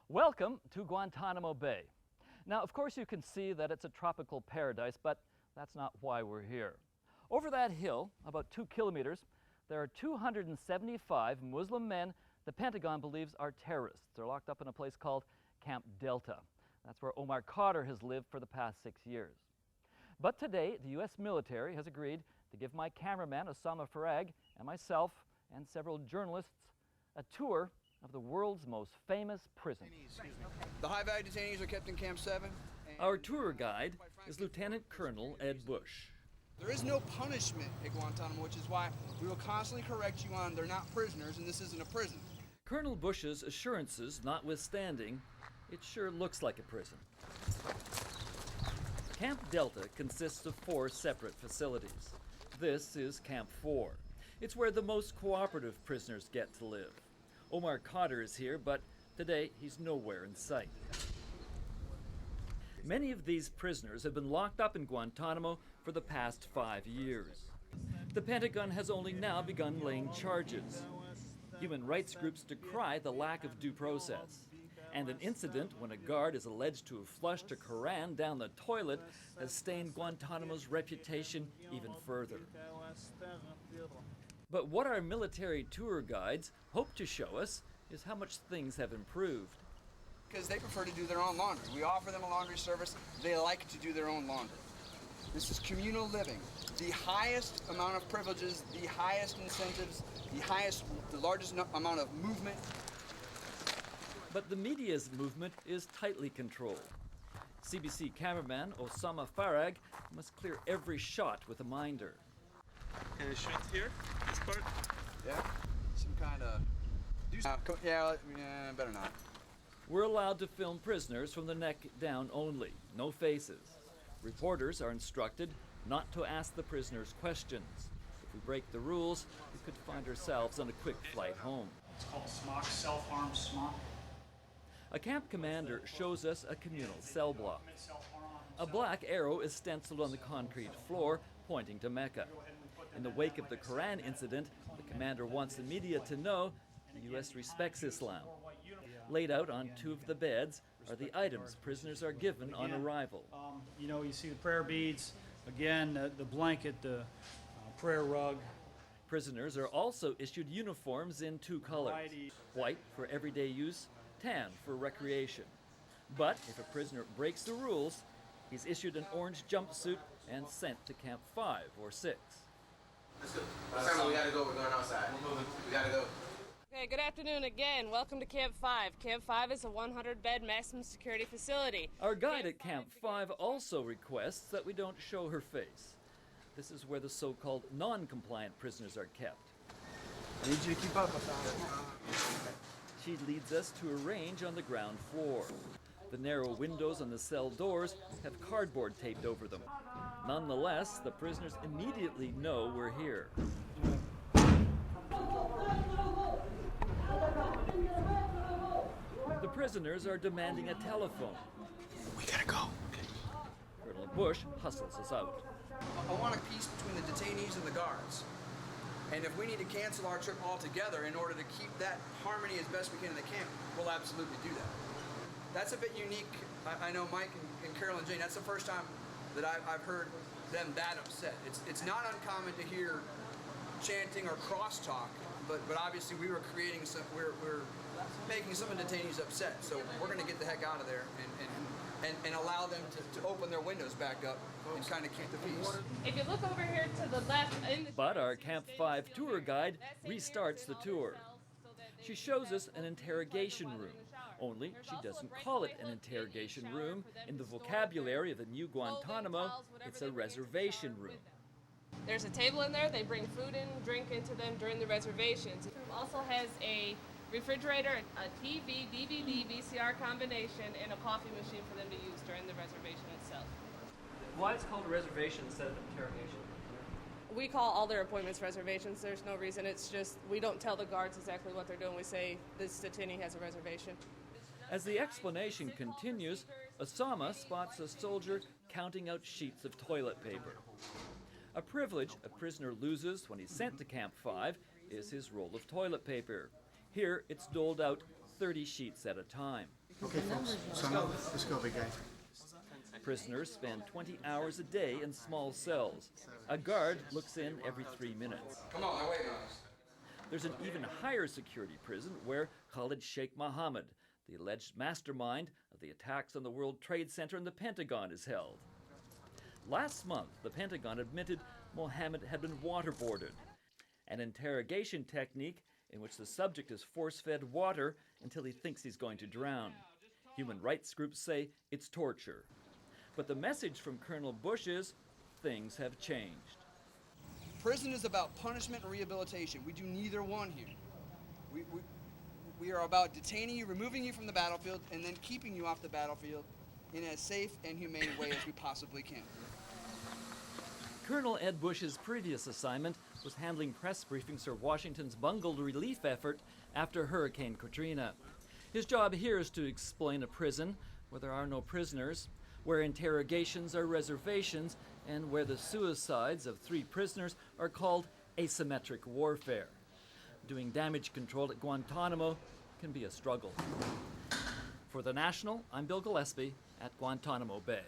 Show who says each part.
Speaker 1: Welcome to Guantanamo Bay. Now, of course, you can see that it's a tropical paradise, but that's not why we're here. Over that hill, about 2 kilometers, there are 275 Muslim men the Pentagon believes are terrorists. They're locked up in a place called Camp Delta. That's where Omar Khadr has lived for the past 6 years. But today, the U.S. military has agreed to give my cameraman, Osama Farag, and myself, and several journalists, a tour of the world's most famous prison.
Speaker 2: The high-value detainees are kept in Camp 7.
Speaker 1: Our tour guide is Lieutenant Colonel Ed Bush.
Speaker 2: There is no punishment at Guantanamo, which is why we will constantly correct you on they're not prisoners and this isn't a prison.
Speaker 1: Colonel Bush's assurances notwithstanding, it sure looks like a prison. Camp Delta consists of 4 separate facilities. This is Camp 4. It's where the most cooperative prisoners get to live. Omar Khadr is here, but today he's nowhere in sight. Many of these prisoners have been locked up in Guantanamo for the past 5 years. The Pentagon has only now begun laying charges. Human rights groups decry the lack of due process. And an incident when a guard is alleged to have flushed a Koran down the toilet has stained Guantanamo's reputation even further. But what our military tour guides hope to show us is how much things have improved.
Speaker 2: Because they prefer to do their own laundry. We offer them a laundry service. They like to do their own laundry. This is communal living. The highest amount of privileges, the highest incentives, the largest amount of movement.
Speaker 1: But the media's movement is tightly controlled. CBC cameraman Osama Farag must clear every shot with a minder.
Speaker 3: Can I shoot here, this part?
Speaker 2: Yeah, some kind of... yeah, better not.
Speaker 1: We're allowed to film prisoners from the neck down only, no faces. Reporters are instructed not to ask the prisoners questions. If we break the rules, we could find ourselves on a quick flight home.
Speaker 4: It's called smock, self-harm smock.
Speaker 1: A camp commander shows us a communal cell block. A black arrow is stenciled on the concrete floor, pointing to Mecca. In the wake of the Quran incident, the commander wants the media to know the U.S. respects Islam. Laid out on 2 of the beds are the items prisoners are given on arrival.
Speaker 4: You see the prayer beads, again, the blanket, the prayer rug.
Speaker 1: Prisoners are also issued uniforms in 2 colors. White for everyday use, tan for recreation. But if a prisoner breaks the rules, he's issued an orange jumpsuit and sent to Camp 5 or 6.
Speaker 5: Let's go. We gotta go. We're going outside. We gotta go.
Speaker 6: Okay, good afternoon again. Welcome to Camp 5. Camp 5 is a 100-bed maximum security facility.
Speaker 1: Our guide at Camp 5 also requests that we don't show her face. This is where the so-called non-compliant prisoners are kept.
Speaker 2: I need you to keep up.
Speaker 1: She leads us to a range on the ground floor. The narrow windows on the cell doors have cardboard taped over them. Nonetheless, the prisoners immediately know we're here. The prisoners are demanding a telephone.
Speaker 2: We gotta go.
Speaker 1: Colonel Bush hustles us out.
Speaker 2: I want a peace between the detainees and the guards. And if we need to cancel our trip altogether in order to keep that harmony as best we can in the camp, we'll absolutely do that. That's a bit unique. I know Mike and Carol and Jane, that's the first time that I've heard them that upset. It's not uncommon to hear chanting or crosstalk, but obviously we were creating some, we're making some of the detainees upset. So we're gonna get the heck out of there and allow them to open their windows back up and kind of keep the peace.
Speaker 6: If you look over here to the left...
Speaker 1: But our Camp 5 tour guide restarts the tour. She shows us an interrogation room, only she doesn't call it an interrogation room. In the vocabulary of the new Guantanamo, it's a reservation room.
Speaker 6: There's a table in there. They bring food and drink into them during the reservations. It also has a refrigerator, a TV, DVD, VCR combination, and a coffee machine for them to use during the reservation itself.
Speaker 1: Why it's called a reservation instead of interrogation?
Speaker 6: We call all their appointments reservations. There's no reason. It's just we don't tell the guards exactly what they're doing. We say this detainee has a reservation.
Speaker 1: As the explanation continues, Osama spots a soldier counting out sheets of toilet paper. A privilege a prisoner loses when he's sent to Camp 5 is his roll of toilet paper. Here, it's doled out 30 sheets at a time.
Speaker 7: Okay, folks, let's go, big guy.
Speaker 1: Prisoners spend 20 hours a day in small cells. A guard looks in every 3 minutes.
Speaker 2: Come on, I'm waiting on us.
Speaker 1: There's an even higher security prison where Khalid Sheikh Mohammed, the alleged mastermind of the attacks on the World Trade Center and the Pentagon, is held. Last month, the Pentagon admitted Mohammed had been waterboarded, an interrogation technique in which the subject is force-fed water until he thinks he's going to drown. Human rights groups say it's torture. But the message from Colonel Bush is things have changed.
Speaker 2: Prison is about punishment and rehabilitation. We do neither one here. We are about detaining you, removing you from the battlefield, and then keeping you off the battlefield in as safe and humane way as we possibly can.
Speaker 1: Colonel Ed Bush's previous assignment was handling press briefings for Washington's bungled relief effort after Hurricane Katrina. His job here is to explain a prison where there are no prisoners, where interrogations are reservations, and where the suicides of 3 prisoners are called asymmetric warfare. Doing damage control at Guantanamo can be a struggle. For The National, I'm Bill Gillespie at Guantanamo Bay.